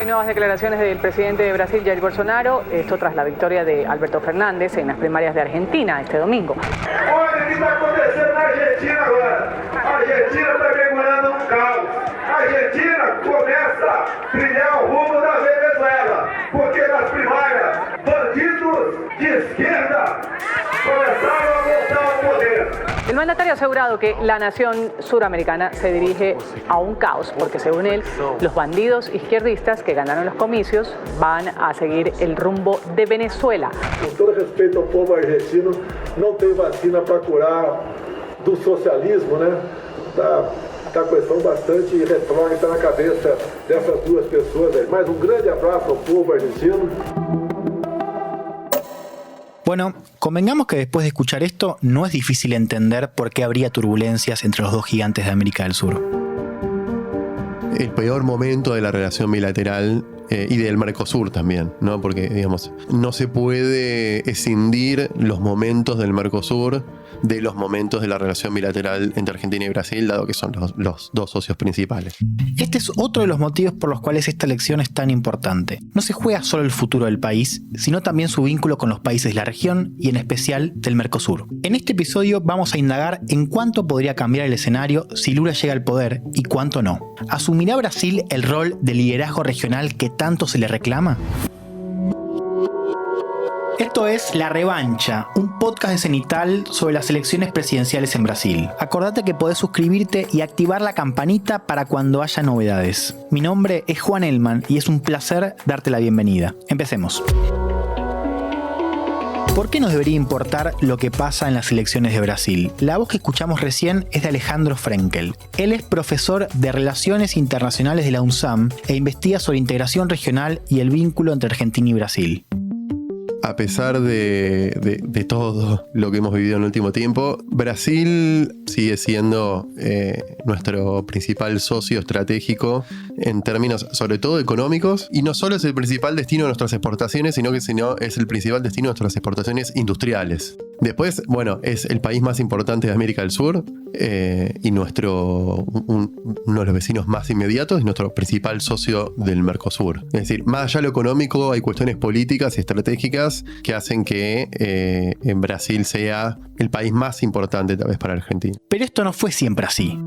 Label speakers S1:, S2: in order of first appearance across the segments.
S1: Hay nuevas declaraciones del presidente de Brasil, Jair Bolsonaro, esto tras la victoria de Alberto Fernández en las primarias de Argentina este domingo.
S2: Olha o que está acontecendo na Argentina agora. A Argentina está mergulhando num caos. A Argentina começa a trilhar o rumo da Venezuela, porque nas primárias, bandidos de esquerda começaram a voltar ao poder.
S1: El mandatario ha asegurado que la nación suramericana se dirige a un caos, porque según él, los bandidos izquierdistas que ganaron los comicios van a seguir el rumbo de Venezuela.
S3: Com todo respeito ao povo argentino, não tem vacina para curar do socialismo, né? Tá questão bastante retrógrada na cabeça dessas duas pessoas aí. Mas grande abraço ao povo argentino.
S4: Bueno, convengamos que después de escuchar esto, no es difícil entender por qué habría turbulencias entre los dos gigantes de América del Sur.
S5: El peor momento de la relación bilateral y del Mercosur también, ¿no? Porque, digamos, no se puede escindir los momentos del Mercosur de los momentos de la relación bilateral entre Argentina y Brasil, dado que son los dos socios principales.
S4: Este es otro de los motivos por los cuales esta elección es tan importante. No se juega solo el futuro del país, sino también su vínculo con los países de la región y en especial del Mercosur. En este episodio vamos a indagar en cuánto podría cambiar el escenario si Lula llega al poder y cuánto no. ¿Asumirá Brasil el rol de liderazgo regional que tanto se le reclama? Esto es La Revancha, un podcast de Cenital sobre las elecciones presidenciales en Brasil. Acordate que podés suscribirte y activar la campanita para cuando haya novedades. Mi nombre es Juan Elman y es un placer darte la bienvenida. Empecemos. ¿Por qué nos debería importar lo que pasa en las elecciones de Brasil? La voz que escuchamos recién es de Alejandro Frenkel. Él es profesor de Relaciones Internacionales de la UNSAM e investiga sobre integración regional y el vínculo entre Argentina y Brasil.
S5: A pesar de todo lo que hemos vivido en el último tiempo, Brasil sigue siendo nuestro principal socio estratégico en términos sobre todo económicos, y no solo es el principal destino de nuestras exportaciones, sino es el principal destino de nuestras exportaciones industriales. Después, bueno, es el país más importante de América del Sur y uno de los vecinos más inmediatos y nuestro principal socio del Mercosur. Es decir, más allá de lo económico, hay cuestiones políticas y estratégicas que hacen que en Brasil sea el país más importante tal vez para Argentina.
S4: Pero esto no fue siempre así.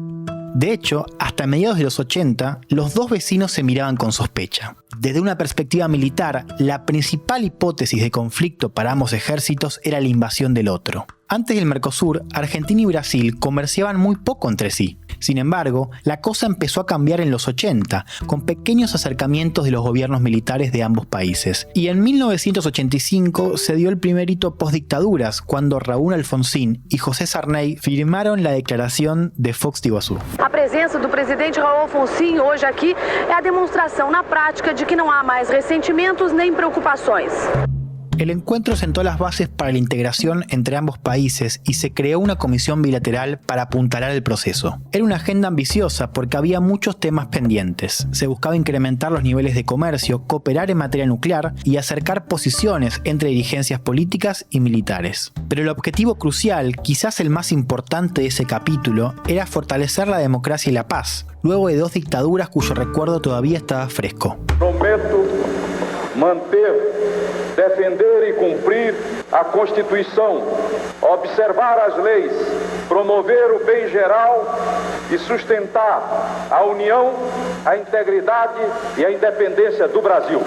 S4: De hecho, hasta mediados de los 80, los dos vecinos se miraban con sospecha. Desde una perspectiva militar, la principal hipótesis de conflicto para ambos ejércitos era la invasión del otro. Antes del Mercosur, Argentina y Brasil comerciaban muy poco entre sí. Sin embargo, la cosa empezó a cambiar en los 80, con pequeños acercamientos de los gobiernos militares de ambos países. Y en 1985 se dio el primer hito post-dictaduras, cuando Raúl Alfonsín y José Sarney firmaron la declaración de Foz de Iguazú.
S6: A presença do presidente Raúl Alfonsín hoje aqui é a demonstração na prática de que não há mais ressentimentos nem preocupações.
S4: El encuentro sentó las bases para la integración entre ambos países y se creó una comisión bilateral para apuntalar el proceso. Era una agenda ambiciosa porque había muchos temas pendientes. Se buscaba incrementar los niveles de comercio, cooperar en materia nuclear y acercar posiciones entre dirigencias políticas y militares. Pero el objetivo crucial, quizás el más importante de ese capítulo, era fortalecer la democracia y la paz, luego de dos dictaduras cuyo recuerdo todavía estaba fresco.
S2: Prometo manter, defender e cumprir a Constituição, observar as leis, promover o bem geral e sustentar a união, a integridade e a independência do Brasil.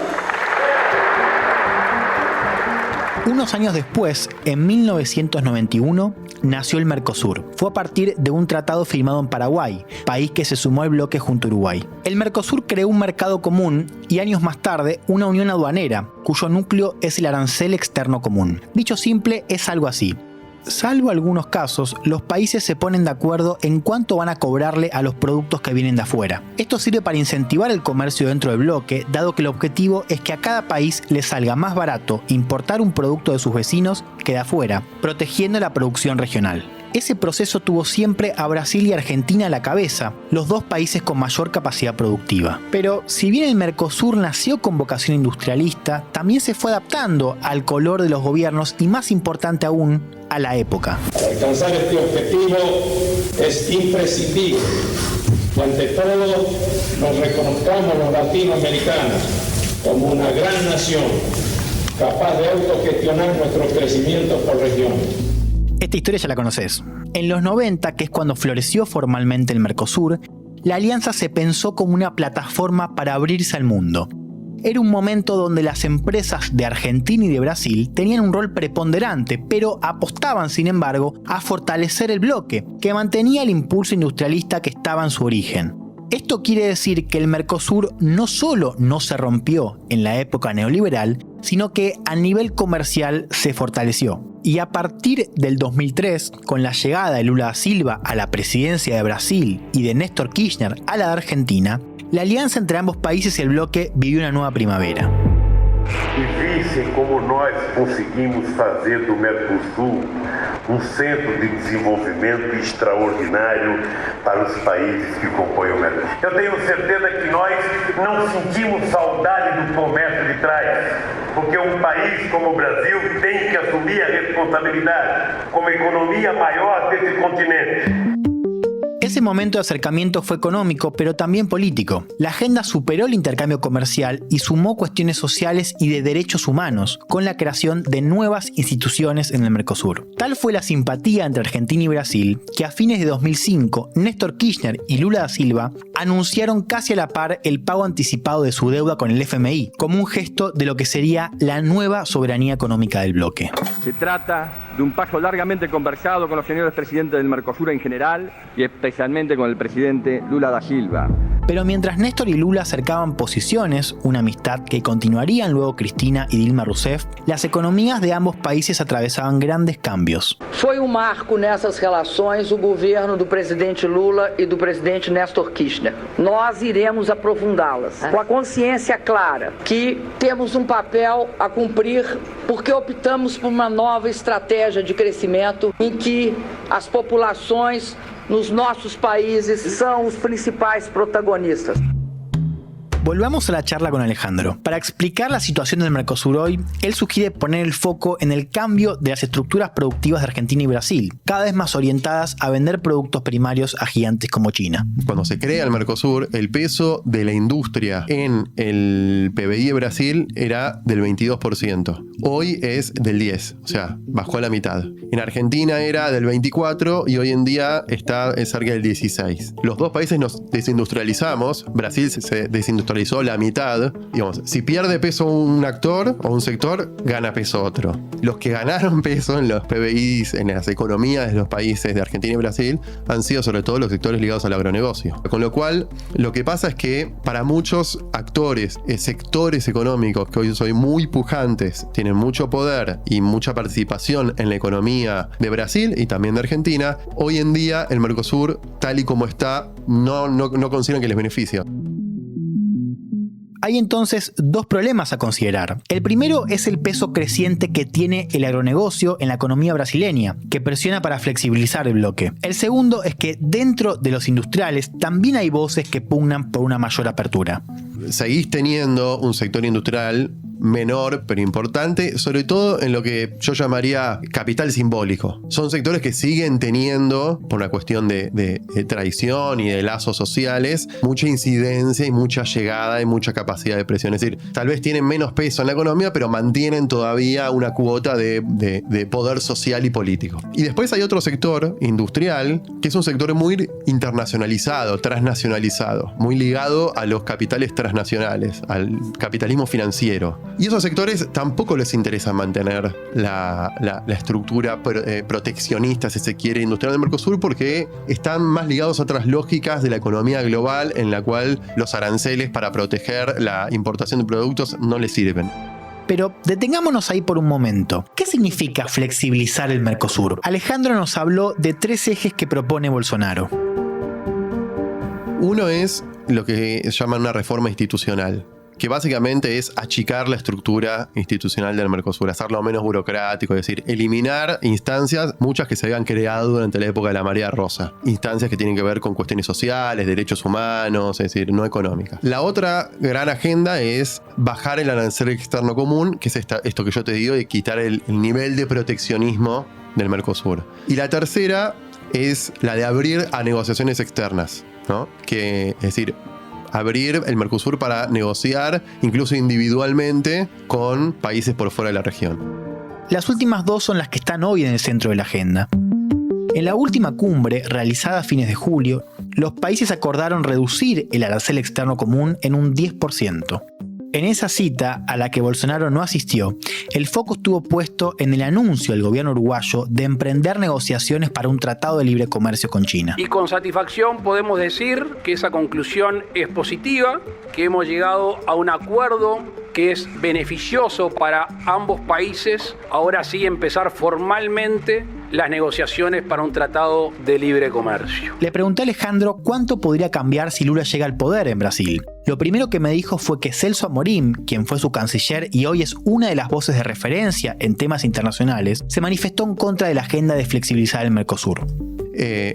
S4: Unos años después, en 1991, nació el Mercosur. Fue a partir de un tratado firmado en Paraguay, país que se sumó al bloque junto a Uruguay. El Mercosur creó un mercado común y años más tarde una unión aduanera, cuyo núcleo es el arancel externo común. Dicho simple, es algo así. Salvo algunos casos, los países se ponen de acuerdo en cuánto van a cobrarle a los productos que vienen de afuera. Esto sirve para incentivar el comercio dentro del bloque, dado que el objetivo es que a cada país le salga más barato importar un producto de sus vecinos que de afuera, protegiendo la producción regional. Ese proceso tuvo siempre a Brasil y Argentina a la cabeza, los dos países con mayor capacidad productiva. Pero si bien el Mercosur nació con vocación industrialista, también se fue adaptando al color de los gobiernos y, más importante aún, a la época.
S7: Para alcanzar este objetivo es imprescindible Y ante todo, nos reconozcamos los latinoamericanos como una gran nación capaz de autogestionar nuestro crecimiento por regiones.
S4: Esta historia ya la conoces. En los 90, que es cuando floreció formalmente el Mercosur, la alianza se pensó como una plataforma para abrirse al mundo. Era un momento donde las empresas de Argentina y de Brasil tenían un rol preponderante, pero apostaban, sin embargo, a fortalecer el bloque, que mantenía el impulso industrialista que estaba en su origen. Esto quiere decir que el Mercosur no solo no se rompió en la época neoliberal, sino que a nivel comercial se fortaleció. Y a partir del 2003, con la llegada de Lula da Silva a la presidencia de Brasil y de Néstor Kirchner a la de Argentina, la alianza entre ambos países y el bloque vivió una nueva primavera.
S8: E vissem como nós conseguimos fazer do Mercosul centro de desenvolvimento extraordinário para os países que compõem o Mercosul. Eu tenho certeza que nós não sentimos saudade do comércio de trás, porque um país como o Brasil tem que assumir a responsabilidade como economia maior desse continente.
S4: Ese momento de acercamiento fue económico, pero también político. La agenda superó el intercambio comercial y sumó cuestiones sociales y de derechos humanos, con la creación de nuevas instituciones en el Mercosur. Tal fue la simpatía entre Argentina y Brasil, que a fines de 2005, Néstor Kirchner y Lula da Silva anunciaron casi a la par el pago anticipado de su deuda con el FMI, como un gesto de lo que sería la nueva soberanía económica del bloque.
S9: Se trata de un paso largamente conversado con los señores presidentes del Mercosur en general y especialmente con el presidente Lula da Silva.
S4: Pero mientras Néstor y Lula acercaban posiciones, una amistad que continuarían luego Cristina y Dilma Rousseff, las economías de ambos países atravesaban grandes cambios.
S10: Foi um marco nessas relações o governo do presidente Lula e do presidente Néstor Kirchner. Nós iremos aprofundá-las, com a consciência clara que temos um papel a cumprir porque optamos por uma nova estratégia de crescimento em que as populações nos nossos países são os principais protagonistas.
S4: Volvamos a la charla con Alejandro. Para explicar la situación del Mercosur hoy, él sugiere poner el foco en el cambio de las estructuras productivas de Argentina y Brasil, cada vez más orientadas a vender productos primarios a gigantes como China.
S5: Cuando se crea el Mercosur, el peso de la industria en el PBI de Brasil era del 22%. Hoy es del 10%, o sea, bajó a la mitad. En Argentina era del 24% y hoy en día está cerca del 16%. Los dos países nos desindustrializamos. Brasil se desindustrializó la mitad. Digamos, si pierde peso un actor o un sector, gana peso otro. Los que ganaron peso en los PBIs, en las economías de los países de Argentina y Brasil, han sido sobre todo los sectores ligados al agronegocio. Con lo cual, lo que pasa es que para muchos actores, sectores económicos que hoy son muy pujantes, tienen mucho poder y mucha participación en la economía de Brasil y también de Argentina, hoy en día el Mercosur, tal y como está, no consideran que les beneficia.
S4: Hay entonces dos problemas a considerar. El primero es el peso creciente que tiene el agronegocio en la economía brasileña, que presiona para flexibilizar el bloque. El segundo es que dentro de los industriales también hay voces que pugnan por una mayor apertura.
S5: Seguís teniendo un sector industrial menor pero importante, sobre todo en lo que yo llamaría capital simbólico. Son sectores que siguen teniendo, por una cuestión de tradición y de lazos sociales, mucha incidencia y mucha llegada y mucha capacidad de presión. Es decir, tal vez tienen menos peso en la economía, pero mantienen todavía una cuota de poder social y político. Y después hay otro sector industrial, que es un sector muy internacionalizado, transnacionalizado, muy ligado a los capitales transnacionales, al capitalismo financiero. Y esos sectores tampoco les interesa mantener la estructura proteccionista, si se quiere, industrial del Mercosur, porque están más ligados a otras lógicas de la economía global, en la cual los aranceles para proteger la importación de productos no les sirven.
S4: Pero detengámonos ahí por un momento. ¿Qué significa flexibilizar el Mercosur? Alejandro nos habló de 3 ejes que propone Bolsonaro.
S5: Uno es lo que llaman una reforma institucional, que básicamente es achicar la estructura institucional del Mercosur, hacerlo menos burocrático, es decir, eliminar instancias, muchas que se habían creado durante la época de la Marea Rosa, instancias que tienen que ver con cuestiones sociales, derechos humanos, es decir, no económicas. La otra gran agenda es bajar el arancel externo común, que es esto que yo te digo, de quitar el nivel de proteccionismo del Mercosur. Y la tercera es la de abrir a negociaciones externas. ¿no? Es decir, abrir el Mercosur para negociar, incluso individualmente, con países por fuera de la región.
S4: Las últimas dos son las que están hoy en el centro de la agenda. En la última cumbre, realizada a fines de julio, los países acordaron reducir el arancel externo común en un 10%. En esa cita, a la que Bolsonaro no asistió, el foco estuvo puesto en el anuncio del gobierno uruguayo de emprender negociaciones para un tratado de libre comercio con China.
S11: Y con satisfacción podemos decir que esa conclusión es positiva, que hemos llegado a un acuerdo que es beneficioso para ambos países. Ahora sí empezar formalmente las negociaciones para un tratado de libre comercio.
S4: Le pregunté a Alejandro cuánto podría cambiar si Lula llega al poder en Brasil. Lo primero que me dijo fue que Celso Amorim, quien fue su canciller y hoy es una de las voces de referencia en temas internacionales, se manifestó en contra de la agenda de flexibilizar el Mercosur.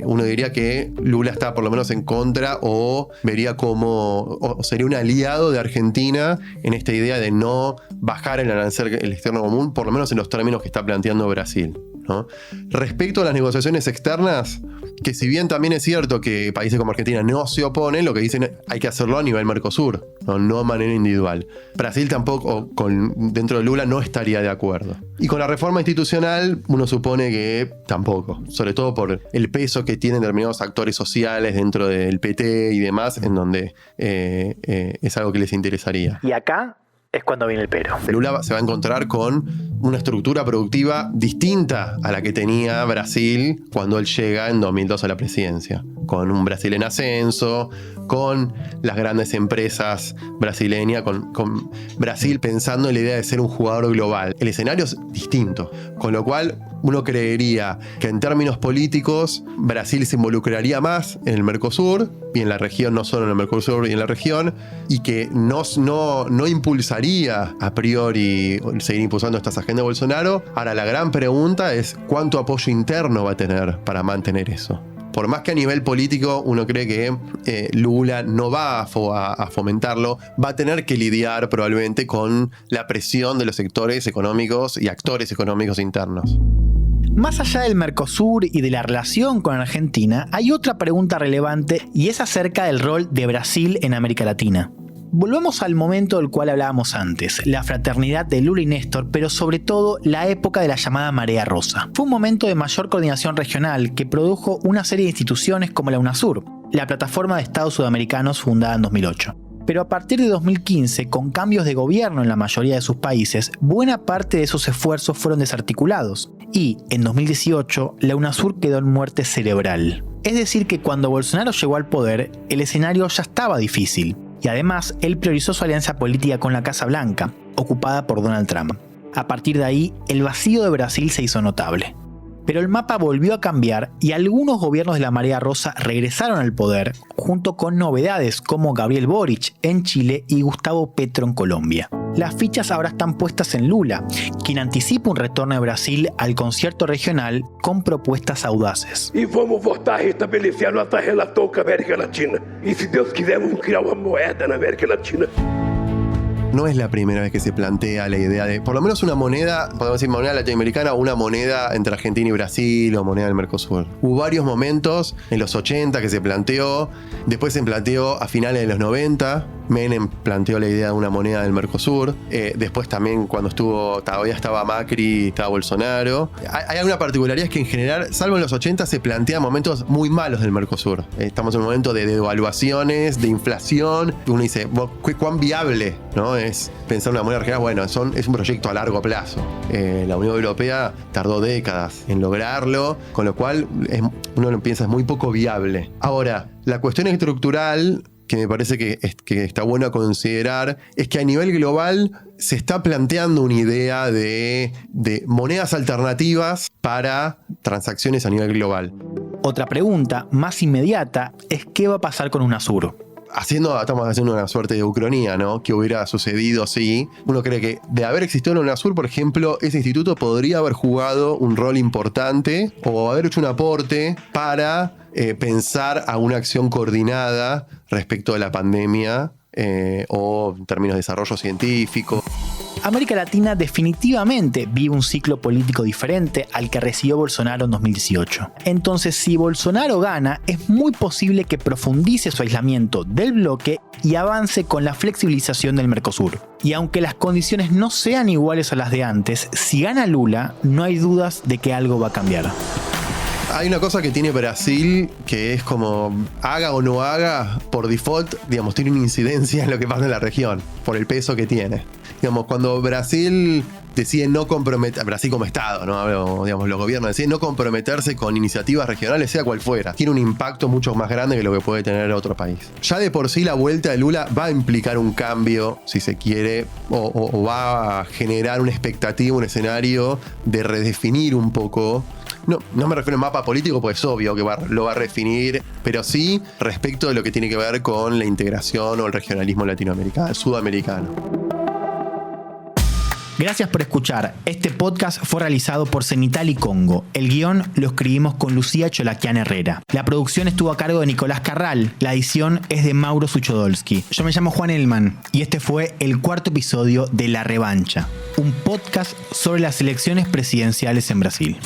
S5: Uno diría que Lula está por lo menos en contra o vería como o sería un aliado de Argentina en esta idea de no bajar el arancel externo común, por lo menos en los términos que está planteando Brasil, ¿no? Respecto a las negociaciones externas, que si bien también es cierto que países como Argentina no se oponen, lo que dicen es hay que hacerlo a nivel Mercosur, no de manera individual. Brasil tampoco, dentro de Lula, no estaría de acuerdo. Y con la reforma institucional uno supone que tampoco, sobre todo por el peso que tienen determinados actores sociales dentro del PT y demás, en donde es algo que les interesaría.
S4: Y acá es cuando viene el pero.
S5: Lula se va a encontrar con una estructura productiva distinta a la que tenía Brasil cuando él llega en 2002 a la presidencia, con un Brasil en ascenso, con las grandes empresas brasileñas, con Brasil pensando en la idea de ser un jugador global. El escenario es distinto, con lo cual uno creería que en términos políticos Brasil se involucraría más en el Mercosur y en la región, no solo en el Mercosur y en la región, y que no impulsaría a priori seguir impulsando estas agendas de Bolsonaro. Ahora la gran pregunta es cuánto apoyo interno va a tener para mantener eso. Por más que a nivel político uno cree que Lula no va a fomentarlo, va a tener que lidiar probablemente con la presión de los sectores económicos y actores económicos internos.
S4: Más allá del Mercosur y de la relación con Argentina, hay otra pregunta relevante y es acerca del rol de Brasil en América Latina. Volvemos al momento del cual hablábamos antes, la fraternidad de Lula y Néstor, pero sobre todo la época de la llamada Marea Rosa. Fue un momento de mayor coordinación regional que produjo una serie de instituciones como la UNASUR, la plataforma de estados sudamericanos fundada en 2008. Pero a partir de 2015, con cambios de gobierno en la mayoría de sus países, buena parte de esos esfuerzos fueron desarticulados y, en 2018, la UNASUR quedó en muerte cerebral. Es decir que cuando Bolsonaro llegó al poder, el escenario ya estaba difícil. Y además, él priorizó su alianza política con la Casa Blanca, ocupada por Donald Trump. A partir de ahí, el vacío de Brasil se hizo notable. Pero el mapa volvió a cambiar y algunos gobiernos de la Marea Rosa regresaron al poder, junto con novedades como Gabriel Boric en Chile y Gustavo Petro en Colombia. Las fichas ahora están puestas en Lula, quien anticipa un retorno de Brasil al concierto regional con propuestas audaces.
S12: E vamos voltar a restabelecer a nossa relação com a América Latina. E se Deus quiser, vamos criar uma moeda na América Latina.
S5: No es la primera vez que se plantea la idea de, por lo menos una moneda, podemos decir moneda latinoamericana o una moneda entre Argentina y Brasil o moneda del Mercosur. Hubo varios momentos en los 80 que se planteó, después se planteó a finales de los 90, Menem planteó la idea de una moneda del Mercosur, después también cuando todavía estaba Macri, estaba Bolsonaro. Hay alguna particularidad, es que en general, salvo en los 80, se plantean momentos muy malos del Mercosur. Estamos en un momento de devaluaciones, de inflación, uno dice, ¿cuán viable, no? Es pensar en una moneda regional. Bueno, es un proyecto a largo plazo. La Unión Europea tardó décadas en lograrlo, con lo cual uno lo piensa es muy poco viable. Ahora, la cuestión estructural que me parece que está bueno a considerar es que a nivel global se está planteando una idea de monedas alternativas para transacciones a nivel global.
S4: Otra pregunta más inmediata es ¿qué va a pasar con UNASUR?
S5: Estamos haciendo una suerte de ucronía, ¿no? ¿Qué hubiera sucedido si uno cree que de haber existido en UNASUR, por ejemplo, ese instituto podría haber jugado un rol importante o haber hecho un aporte para pensar a una acción coordinada respecto a la pandemia o en términos de desarrollo científico?
S4: América Latina definitivamente vive un ciclo político diferente al que recibió Bolsonaro en 2018. Entonces, si Bolsonaro gana, es muy posible que profundice su aislamiento del bloque y avance con la flexibilización del Mercosur. Y aunque las condiciones no sean iguales a las de antes, si gana Lula, no hay dudas de que algo va a cambiar.
S5: Hay una cosa que tiene Brasil que es como haga o no haga, por default, digamos, tiene una incidencia en lo que pasa en la región, por el peso que tiene. Digamos, cuando Brasil decide no comprometer, Brasil como Estado, ¿no? Digamos, los gobiernos deciden no comprometerse con iniciativas regionales, sea cual fuera, tiene un impacto mucho más grande que lo que puede tener otro país. Ya de por sí la vuelta de Lula va a implicar un cambio, si se quiere, o va a generar una expectativa, un escenario de redefinir un poco. No me refiero al mapa político, pues es obvio que lo va a redefinir, pero sí respecto de lo que tiene que ver con la integración o el regionalismo latinoamericano, sudamericano.
S4: Gracias por escuchar. Este podcast fue realizado por Cenital y Congo. El guión lo escribimos con Lucía Cholaquian Herrera. La producción estuvo a cargo de Nicolás Carral. La edición es de Mauro Suchodolski. Yo me llamo Juan Elman y este fue el 4º episodio de La Revancha, un podcast sobre las elecciones presidenciales en Brasil.